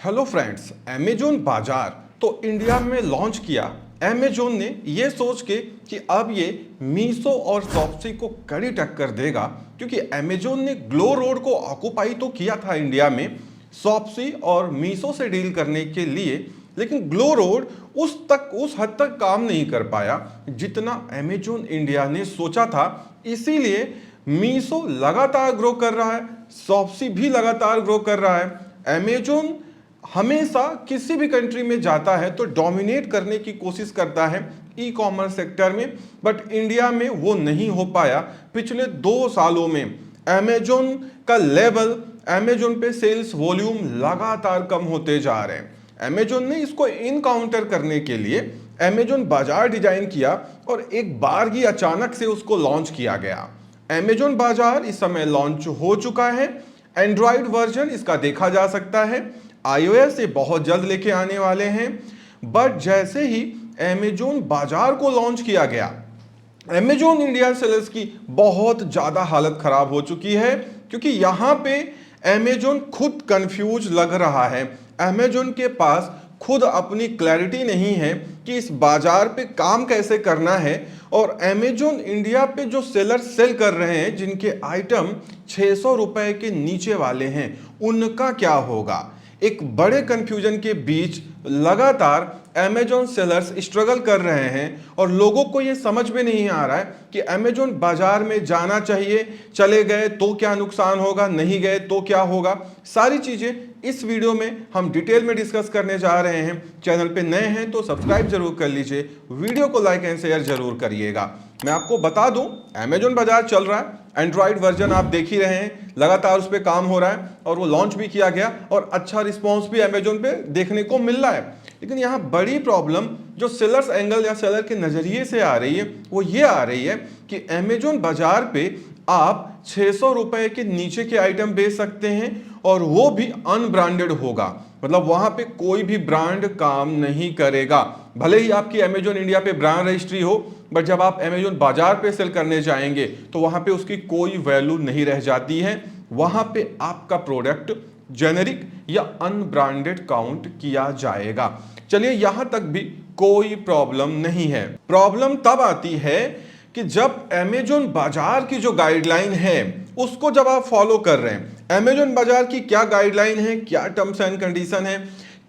Hello friends, Amazon बाजार तो India में लॉन्च किया अमेजोन ने ये सोच के कि अब ये मीशो और शॉप्सी को कड़ी टक्कर देगा, क्योंकि अमेजोन ने ग्लो रोड को ऑक्युपाई तो किया था इंडिया में शॉप्सी और मीशो से डील करने के लिए, लेकिन ग्लो रोड उस हद तक काम नहीं कर पाया जितना अमेजोन इंडिया ने सोचा था। इसीलिए मीशो लगातार ग्रो कर रहा है, शॉप्सी भी लगातार ग्रो कर रहा है। अमेजोन हमेशा किसी भी कंट्री में जाता है तो डोमिनेट करने की कोशिश करता है ई कॉमर्स सेक्टर में, बट इंडिया में वो नहीं हो पाया। पिछले 2 सालों में अमेजोन का लेवल, अमेजोन पे सेल्स वॉल्यूम लगातार कम होते जा रहे हैं। अमेजोन ने इसको इनकाउंटर करने के लिए अमेजोन बाजार डिजाइन किया और एक बार ही अचानक से उसको लॉन्च किया गया। अमेजोन बाजार इस समय लॉन्च हो चुका है। एंड्रॉइड वर्जन इसका देखा जा सकता है, iOS ये बहुत जल्द लेके आने वाले हैं। बट जैसे ही अमेजोन बाजार को लॉन्च किया गया, अमेजोन इंडिया सेलर्स की बहुत ज्यादा हालत खराब हो चुकी है, क्योंकि यहां पे अमेजोन खुद कंफ्यूज लग रहा है। अमेजोन के पास खुद अपनी क्लैरिटी नहीं है कि इस बाजार पे काम कैसे करना है। और अमेजोन इंडिया पे जो सेलर सेल कर रहे हैं, जिनके आइटम 600 रुपए के नीचे वाले हैं, उनका क्या होगा। एक बड़े कंफ्यूजन के बीच लगातार अमेजोन सेलर्स स्ट्रगल कर रहे हैं और लोगों को यह समझ में नहीं आ रहा है कि अमेजोन बाजार में जाना चाहिए, चले गए तो क्या नुकसान होगा, नहीं गए तो क्या होगा। सारी चीजें इस वीडियो में हम डिटेल में डिस्कस करने जा रहे हैं। चैनल पे नए हैं तो सब्सक्राइब जरूर कर लीजिए, वीडियो को लाइक एंड शेयर जरूर करिएगा। मैं आपको बता दूं, अमेजोन बाजार चल रहा है, एंड्रॉइड वर्जन आप देख ही रहे हैं, लगातार उस पर काम हो रहा है और वो लॉन्च भी किया गया और अच्छा रिस्पॉन्स भी अमेजोन पे देखने को मिल रहा है। लेकिन यहाँ बड़ी प्रॉब्लम जो सेलर्स एंगल या सेलर के नजरिए से आ रही है, वो ये आ रही है कि अमेजोन बाजार पे आप 600 रुपए के नीचे के आइटम बेच सकते हैं और वो भी अनब्रांडेड होगा। मतलब वहां पे कोई भी ब्रांड काम नहीं करेगा। भले ही आपकी अमेजोन इंडिया पे ब्रांड रजिस्ट्री हो, बट जब आप अमेजोन बाजार पे सेल करने जाएंगे तो वहां पे उसकी कोई वैल्यू नहीं रह जाती है। वहां पे आपका प्रोडक्ट जेनेरिक या अनब्रांडेड काउंट किया जाएगा। चलिए, यहां तक भी कोई प्रॉब्लम नहीं है। प्रॉब्लम तब आती है कि जब अमेजोन बाजार की जो गाइडलाइन है उसको जब आप फॉलो कर रहे हैं। अमेजोन बाजार की क्या गाइडलाइन है, क्या टर्म्स एंड कंडीशन है,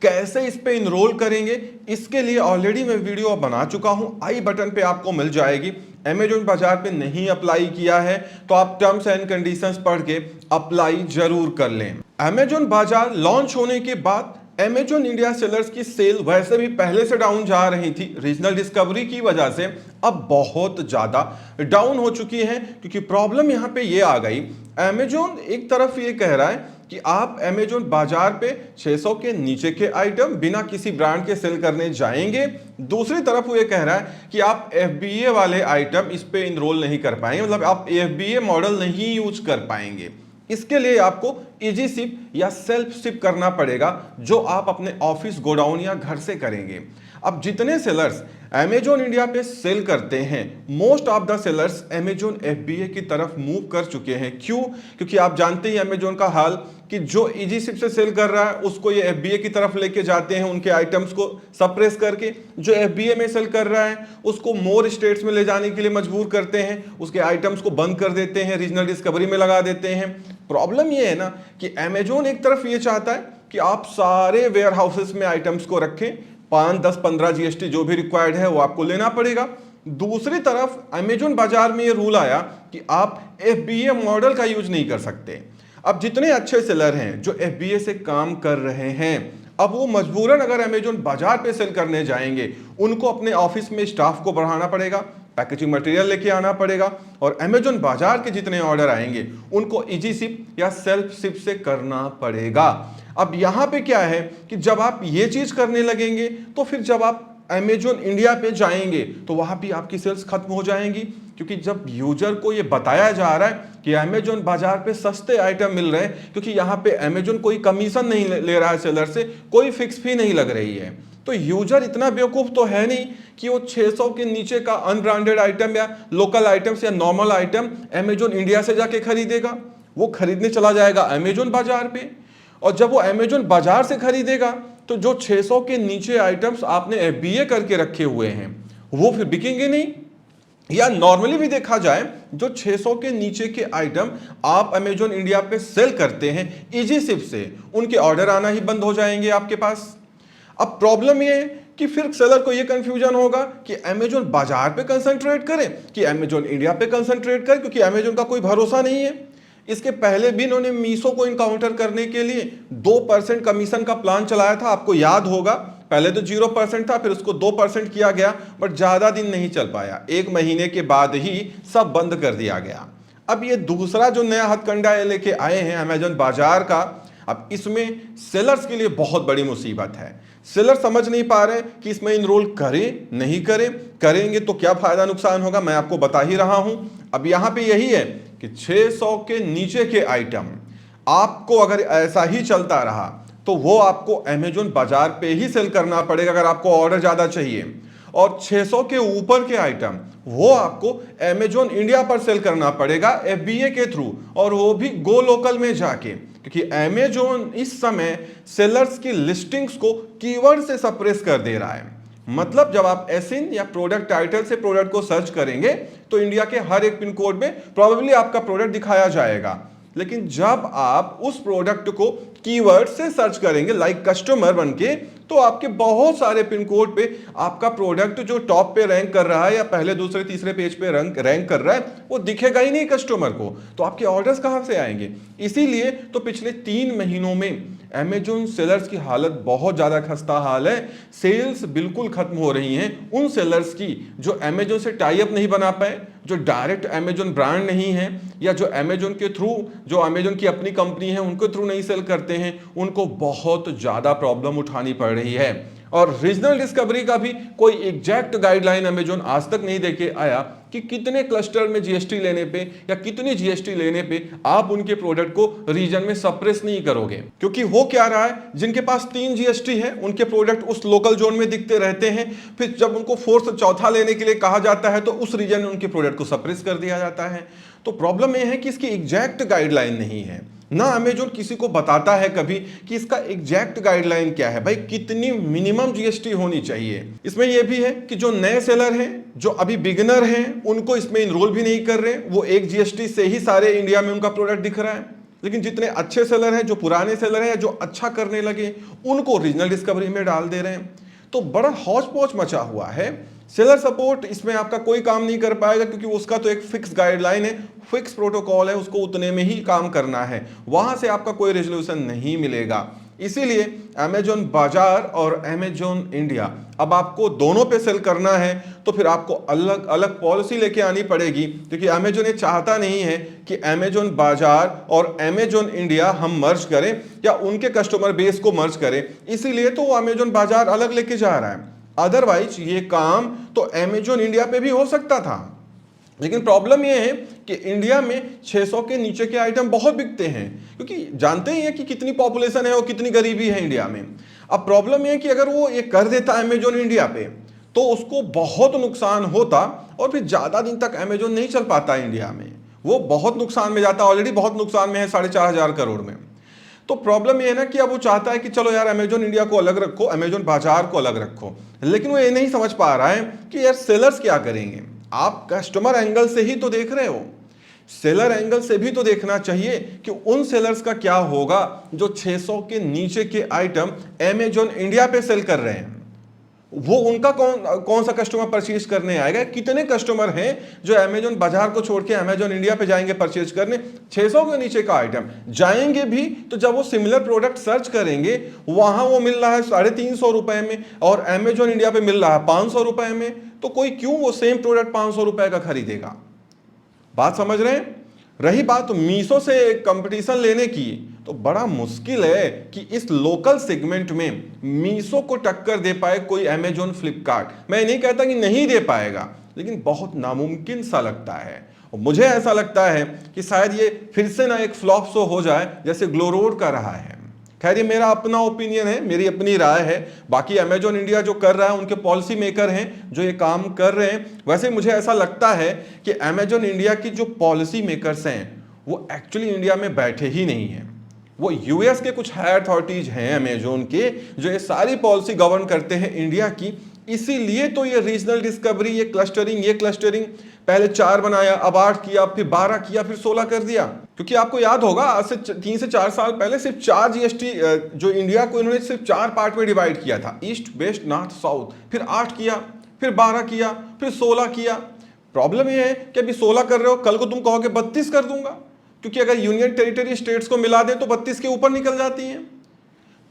कैसे इस पे इनरोल करेंगे, इसके लिए ऑलरेडी मैं वीडियो बना चुका हूं, आई बटन पे आपको मिल जाएगी। अमेजोन बाजार पे नहीं अप्लाई किया है तो आप टर्म्स एंड कंडीशंस पढ़ के अप्लाई जरूर कर लें। अमेजोन बाजार लॉन्च होने के बाद अमेजोन इंडिया सेलर्स की सेल वैसे भी पहले से डाउन जा रही थी, रीजनल डिस्कवरी की वजह से अब बहुत ज्यादा डाउन हो चुकी है। क्योंकि प्रॉब्लम यहां पे ये आ गई, अमेजोन एक तरफ ये कह रहा है कि आप अमेजोन बाजार पे 600 के नीचे के आइटम बिना किसी ब्रांड के सेल करने जाएंगे, दूसरी तरफ वो ये कह रहा है कि आप FBA वाले आइटम इस पे इनरोल नहीं कर पाएंगे, मतलब आप FBA मॉडल नहीं यूज कर पाएंगे। इसके लिए आपको इजी शिप या सेल्फ शिप करना पड़ेगा, जो आप अपने ऑफिस, गोडाउन या घर से करेंगे। अब जितने सेलर्स अमेजोन इंडिया पे सेल करते हैं, most of the sellers Amazon FBA की तरफ मूव कर चुके हैं। क्यों? क्योंकि आप जानते ही अमेजोन का हाल कि जो इजी शिप से सेल कर रहा है उसको ये FBA की तरफ लेके जाते हैं, उनके आइटम्स को सप्रेस करके। जो FBA में सेल कर रहा है उसको मोर स्टेट्स में ले जाने के लिए मजबूर करते हैं, उसके आइटम्स को बंद कर देते हैं, रीजनल डिस्कवरी में लगा देते हैं। प्रॉब्लम ये है ना कि अमेजोन एक तरफ ये चाहता है कि आप सारे वेयर हाउसेस में आइटम्स को रखें, 5, 10, 15 GST जो भी रिक्वायर्ड है वो आपको लेना पड़ेगा। दूसरी तरफ अमेजोन बाजार में ये रूल आया कि आप FBA मॉडल का यूज नहीं कर सकते। अब जितने अच्छे सेलर हैं जो FBA से काम कर रहे हैं, अब वो मजबूरन अगर अमेजोन बाजार पे सेल करने जाएंगे, उनको अपने ऑफिस में स्टाफ को बढ़ाना पड़ेगा, पैकेजिंग मटेरियल लेके आना पड़ेगा और अमेजोन बाजार के जितने ऑर्डर आएंगे उनको इजी शिप या सेल्फ शिप से करना पड़ेगा। अब यहां पे क्या है कि जब आप ये चीज करने लगेंगे तो फिर जब आप अमेजोन इंडिया पे जाएंगे तो वहां भी आपकी सेल्स खत्म हो जाएंगी। क्योंकि जब यूजर को ये बताया जा रहा है कि अमेजोन बाजार पे सस्ते आइटम मिल रहे हैं, क्योंकि यहाँ पे अमेजोन कोई कमीशन नहीं ले रहा है सेलर से, कोई फिक्स फी नहीं लग रही है, तो यूजर इतना बेवकूफ तो है नहीं कि वो 600 के नीचे का अनब्रांडेड आइटम या लोकल आइटम्स या नॉर्मल आइटम अमेजोन इंडिया से जाके खरीदेगा। वो खरीदने चला जाएगा अमेजोन बाजार पे। और जब वो अमेजोन बाजार से खरीदेगा तो जो 600 के नीचे आइटम्स आपने एफबीए करके रखे हुए हैं वो फिर बिकेंगे नहीं। या नॉर्मली भी देखा जाए जो 600 के नीचे के आइटम आप अमेजोन इंडिया पे सेल करते हैं इजी शिप से, उनके ऑर्डर आना ही बंद हो जाएंगे आपके पास। अब प्रॉब्लम ये है कि फिर सेलर को ये कंफ्यूजन होगा कि अमेजोन बाजार पे कंसंट्रेट करें कि अमेजोन इंडिया पे कंसंट्रेट करें, क्योंकि अमेजोन का कोई भरोसा नहीं है। इसके पहले भी इन्होंने मीशो को इनकाउंटर करने के लिए 2% कमीशन का प्लान चलाया था, आपको याद होगा। पहले तो 0% था, फिर उसको 2% किया गया, बट ज्यादा दिन नहीं चल पाया, 1 महीने के बाद ही सब बंद कर दिया गया। अब ये दूसरा जो नया हथकंडा लेके आए हैं अमेजोन बाजार का, अब इसमें सेलर्स के लिए बहुत बड़ी मुसीबत है। सेलर समझ नहीं पा रहे कि इसमें इनरोल करें नहीं करें, करेंगे तो क्या फायदा नुकसान होगा, मैं आपको बता ही रहा हूं। अब यहां पे यही है कि 600 के नीचे के आइटम आपको अगर ऐसा ही चलता रहा तो वो आपको अमेजोन बाजार पे ही सेल करना पड़ेगा अगर आपको ऑर्डर ज्यादा चाहिए, और 600 के ऊपर के आइटम वो आपको अमेजोन इंडिया पर सेल करना पड़ेगा एफबीए के थ्रू, और वो भी गो लोकल में जाके, क्योंकि अमेजोन इस समय सेलर्स की लिस्टिंग्स को कीवर्ड से सप्रेस कर दे रहा है। मतलब जब आप एसिन या प्रोडक्ट टाइटल से प्रोडक्ट को सर्च करेंगे तो इंडिया के हर एक पिन कोड में प्रोबेबली आपका प्रोडक्ट दिखाया जाएगा, लेकिन जब आप उस प्रोडक्ट को कीवर्ड से सर्च करेंगे लाइक कस्टमर बन के, तो आपके बहुत सारे पिन कोड पे आपका प्रोडक्ट जो टॉप पे रैंक कर रहा है या पहले दूसरे तीसरे पेज पे रैंक कर रहा है वो दिखेगा ही नहीं कस्टमर को, तो आपके ऑर्डर्स कहां से आएंगे। इसीलिए तो पिछले 3 महीनों में अमेजोन सेलर्स की हालत बहुत ज्यादा खस्ता हाल है। सेल्स बिल्कुल खत्म हो रही हैं उन सेलर्स की जो अमेजोन से टाई अप नहीं बना पाए, जो डायरेक्ट अमेजोन ब्रांड नहीं है, या जो अमेजोन के थ्रू, जो अमेजोन की अपनी कंपनी है उनके थ्रू नहीं सेल करते हैं, उनको बहुत ज्यादा प्रॉब्लम उठानी पड़ रही है। और रीजनल डिस्कवरी का भी कोई एग्जैक्ट गाइडलाइन अमेजोन आज तक नहीं देके आया कि कितने क्लस्टर में जीएसटी लेने पे या कितनी जीएसटी लेने पे आप उनके प्रोडक्ट को रीजन में सप्रेस नहीं करोगे। क्योंकि हो क्या रहा है, जिनके पास 3 जीएसटी है उनके प्रोडक्ट उस लोकल जोन में दिखते रहते हैं, फिर जब उनको फोर्थ चौथा लेने के लिए कहा जाता है तो उस रीजन में उनके प्रोडक्ट को सप्रेस कर दिया जाता है। तो प्रॉब्लम यह है कि इसकी एग्जैक्ट गाइडलाइन नहीं है, ना अमेजोन किसी को बताता है कभी कि इसका एग्जैक्ट गाइडलाइन क्या है, भाई कितनी मिनिमम जीएसटी होनी चाहिए। इसमें यह भी है कि जो नए सेलर हैं, जो अभी बिगिनर हैं, उनको इसमें इनरोल भी नहीं कर रहे, वो 1 जीएसटी से ही सारे इंडिया में उनका प्रोडक्ट दिख रहा है। लेकिन जितने अच्छे सेलर हैं, जो पुराने सेलर हैं, जो अच्छा करने लगे, उनको रीजनल डिस्कवरी में डाल दे रहे हैं। तो बड़ा हौच पौच मचा हुआ है। सेलर सपोर्ट इसमें आपका कोई काम नहीं कर पाएगा, क्योंकि उसका तो एक फिक्स गाइडलाइन है, फिक्स प्रोटोकॉल है, उसको उतने में ही काम करना है, वहां से आपका कोई रेजोल्यूशन नहीं मिलेगा। इसीलिए अमेजोन बाजार और अमेजोन इंडिया अब आपको दोनों पे सेल करना है तो फिर आपको अलग अलग पॉलिसी लेके आनी पड़ेगी, क्योंकि अमेजोन ये चाहता नहीं है कि अमेजोन बाजार और अमेजोन इंडिया हम मर्ज करें या उनके कस्टमर बेस को मर्ज करें। इसीलिए तो वो अमेजोन बाजार अलग लेके जा रहा है। अदरवाइज ये काम तो अमेजोन इंडिया पे भी हो सकता था, लेकिन प्रॉब्लम ये है कि इंडिया में 600 के नीचे के आइटम बहुत बिकते हैं, क्योंकि जानते ही हैं कि कितनी पॉपुलेशन है और कितनी गरीबी है इंडिया में। अब प्रॉब्लम ये है कि अगर वो ये कर देता अमेजोन इंडिया पे तो उसको बहुत नुकसान होता और फिर ज्यादा दिन तक अमेजोन नहीं चल पाता इंडिया में, वो बहुत नुकसान में जाता, ऑलरेडी बहुत नुकसान में है 4,500 करोड़ में। तो प्रॉब्लम ये है ना कि अब वो चाहता है कि चलो यार अमेजोन इंडिया को अलग रखो, अमेजोन बाजार को अलग रखो, लेकिन वो ये नहीं समझ पा रहा है कि यार सेलर्स क्या करेंगे। आप कस्टमर एंगल से ही तो देख रहे हो, सेलर एंगल से भी तो देखना चाहिए कि उन सेलर्स का क्या होगा जो 600 के नीचे के आइटम अमेजोन इंडिया पे सेल कर रहे हैं। वो उनका कौन सा कस्टमर परचेज करने आएगा। कितने कस्टमर हैं जो अमेजोन बाजार को छोड़ के अमेजोन इंडिया पे जाएंगे परचेज करने, 600 के नीचे का आइटम जाएंगे भी तो जब वो सिमिलर प्रोडक्ट सर्च करेंगे वहां वो मिल रहा है 350 रुपए में और अमेजोन इंडिया पे मिल रहा है 500 रुपए में, तो कोई क्यों वो सेम प्रोडक्ट 500 रुपए का खरीदेगा। बात समझ रहे हैं। रही बात मीशो से कंपटीशन लेने की, तो बड़ा मुश्किल है कि इस लोकल सेगमेंट में मीशो को टक्कर दे पाए कोई अमेजोन फ्लिपकार्ट। मैं नहीं कहता कि नहीं दे पाएगा, लेकिन बहुत नामुमकिन सा लगता है। और मुझे ऐसा लगता है कि शायद ये फिर से ना एक फ्लॉप शो हो जाए जैसे ग्लो रोड का रहा है। खैर ये मेरा अपना ओपिनियन है, मेरी अपनी राय है। बाकी अमेजोन इंडिया जो कर रहा है, उनके पॉलिसी मेकर हैं जो ये काम कर रहे हैं। वैसे मुझे ऐसा लगता है कि अमेजोन इंडिया की जो पॉलिसी मेकर्स हैं वो एक्चुअली इंडिया में बैठे ही नहीं हैं। वो यूएस के कुछ हायर अथॉरिटीज हैं अमेजोन के, जो ये सारी पॉलिसी गवर्न करते हैं इंडिया की। इसीलिए तो ये रीजनल डिस्कवरी, ये क्लस्टरिंग पहले 4 बनाया, अब 8 किया, फिर 12 किया, फिर 16 कर दिया। क्योंकि आपको याद होगा आज से 3 से 4 साल पहले सिर्फ 4 जीएसटी जो इंडिया को इन्होंने सिर्फ 4 पार्ट में डिवाइड किया था, ईस्ट, वेस्ट, नॉर्थ, साउथ। फिर 8 किया, फिर 12 किया, फिर 16 किया। प्रॉब्लम ये है कि अभी 16 कर रहे हो, कल को तुम कहोगे 32 कर दूंगा, क्योंकि अगर यूनियन टेरिटरी स्टेट्स को मिला दे तो 32 के ऊपर निकल जाती हैं।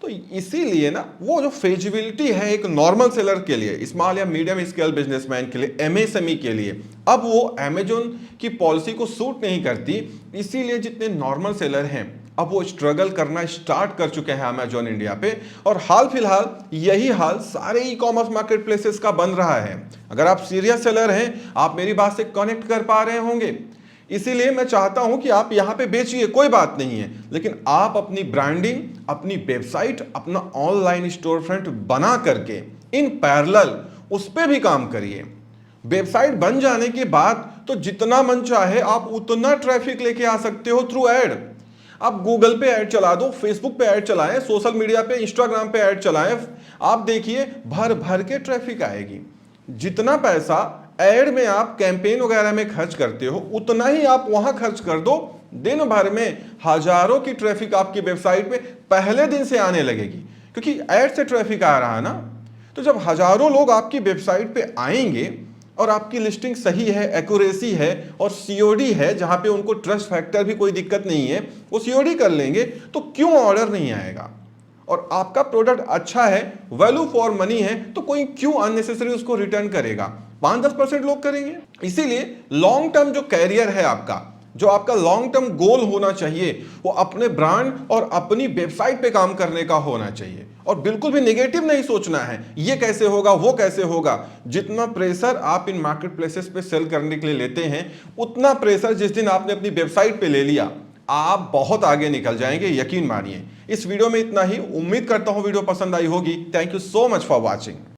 तो इसीलिए ना वो जो फेजिबिलिटी है एक नॉर्मल सेलर के लिए, स्मॉल या मीडियम स्केल बिजनेसमैन के लिए, एमएसएमई के लिए, अब वो अमेजोन की पॉलिसी को सूट नहीं करती। इसीलिए जितने नॉर्मल सेलर हैं अब वो स्ट्रगल करना स्टार्ट कर चुके हैं अमेजोन इंडिया पे। और हाल फिलहाल यही हाल सारे ई कॉमर्स मार्केट प्लेसेस का बन रहा है। अगर आप सीरियस सेलर हैं, आप मेरी बात से कनेक्ट कर पा रहे होंगे। इसीलिए मैं चाहता हूं कि आप यहां पे बेचिए, कोई बात नहीं है, लेकिन आप अपनी ब्रांडिंग, अपनी वेबसाइट, अपना ऑनलाइन स्टोर फ्रंट बना करके इन पैरेलल उस पर भी काम करिए। वेबसाइट बन जाने के बाद तो जितना मन चाहे आप उतना ट्रैफिक लेके आ सकते हो थ्रू ऐड। आप गूगल पे ऐड चला दो, फेसबुक पे ऐड चलाएं, सोशल मीडिया पे, इंस्टाग्राम पे ऐड चलाएं, आप देखिए भर भर के ट्रैफिक आएगी। जितना पैसा ऐड में आप कैंपेन वगैरह में खर्च करते हो उतना ही आप वहां खर्च कर दो, दिन भर में हजारों की ट्रैफिक आपकी वेबसाइट पे पहले दिन से आने लगेगी, क्योंकि ऐड से ट्रैफिक आ रहा है ना। तो जब हजारों लोग आपकी वेबसाइट पे आएंगे और आपकी लिस्टिंग सही है, एक्यूरेसी है और सीओडी है, जहां पे उनको ट्रस्ट फैक्टर भी कोई दिक्कत नहीं है, वो सीओडी कर लेंगे, तो क्यों ऑर्डर नहीं आएगा। और आपका प्रोडक्ट अच्छा है, वैल्यू फॉर मनी है, तो कोई क्यों अननेसेसरी उसको रिटर्न करेगा। 5-10% लोग करेंगे। इसीलिए लॉन्ग टर्म जो कैरियर है आपका, जो आपका लॉन्ग टर्म गोल होना चाहिए, वो अपने ब्रांड और अपनी वेबसाइट पे काम करने का होना चाहिए। और बिल्कुल भी नेगेटिव नहीं सोचना है, ये कैसे होगा, वो कैसे होगा। जितना प्रेशर आप इन मार्केट प्लेसेस पे सेल करने के लिए लेते हैं, उतना प्रेशर जिस दिन आपने अपनी वेबसाइट पे ले लिया, आप बहुत आगे निकल जाएंगे, यकीन मानिए। इस वीडियो में इतना ही। उम्मीद करता हूं वीडियो पसंद आई होगी। Thank you so much for watching.